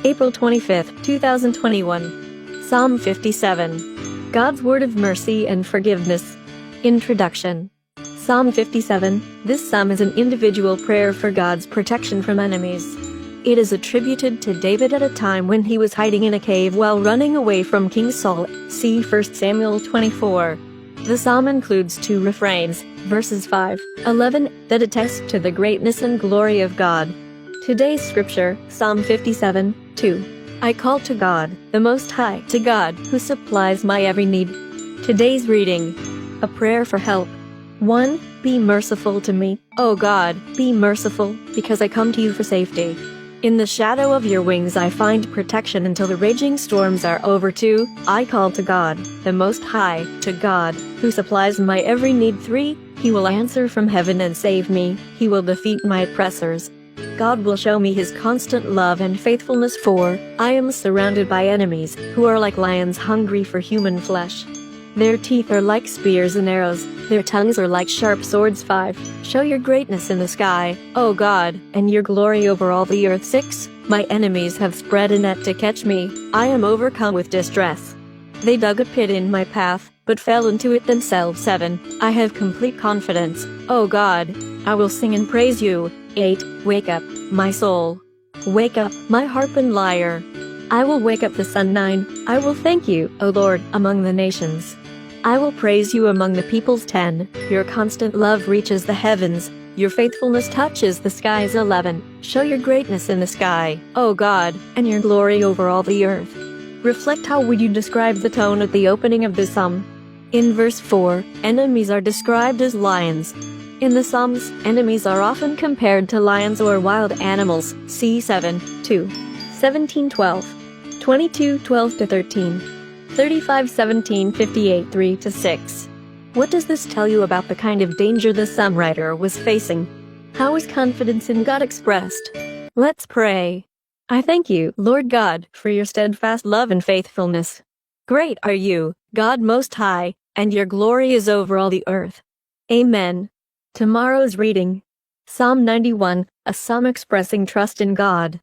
April 25, 2021. Psalm 57. God's Word of Mercy and Forgiveness. Introduction. Psalm 57. This psalm is an individual prayer for God's protection from enemies. It is attributed to David at a time when he was hiding in a cave while running away from King Saul. See 1 Samuel 24. The psalm includes two refrains, verses 5-11, that attest to the greatness and glory of God. Today's scripture, Psalm 57, 2. I call to God, the Most High, to God, who supplies my every need. Today's reading, a prayer for help. 1. Be merciful to me, O God, be merciful, because I come to you for safety. In the shadow of your wings I find protection until the raging storms are over. 2. I call to God, the Most High, to God, who supplies my every need. 3. He will answer from heaven and save me, he will defeat my oppressors. God will show me his constant love and faithfulness. 4. I am surrounded by enemies, who are like lions hungry for human flesh. Their teeth are like spears and arrows, their tongues are like sharp swords. 5. Show your greatness in the sky, O God, and your glory over all the earth. 6. My enemies have spread a net to catch me, I am overcome with distress. They dug a pit in my path, but fell into it themselves. 7. I have complete confidence, O God, I will sing and praise you. 8. Wake up, my soul. Wake up, my harp and lyre. I will wake up the sun. 9. I will thank you, O Lord, among the nations. I will praise you among the peoples. 10. Your constant love reaches the heavens, your faithfulness touches the skies. 11. Show your greatness in the sky, O God, and your glory over all the earth. Reflect. How would you describe the tone at the opening of this psalm? In verse 4, enemies are described as lions. In the Psalms, enemies are often compared to lions or wild animals. See 7:2, 17:12, 22:12-13, 35:17, 58:3-6. What does this tell you about the kind of danger the psalm writer was facing? How is confidence in God expressed? Let's pray. I thank you, Lord God, for your steadfast love and faithfulness. Great are you, God Most High, and your glory is over all the earth. Amen. Tomorrow's reading. Psalm 91, a psalm expressing trust in God.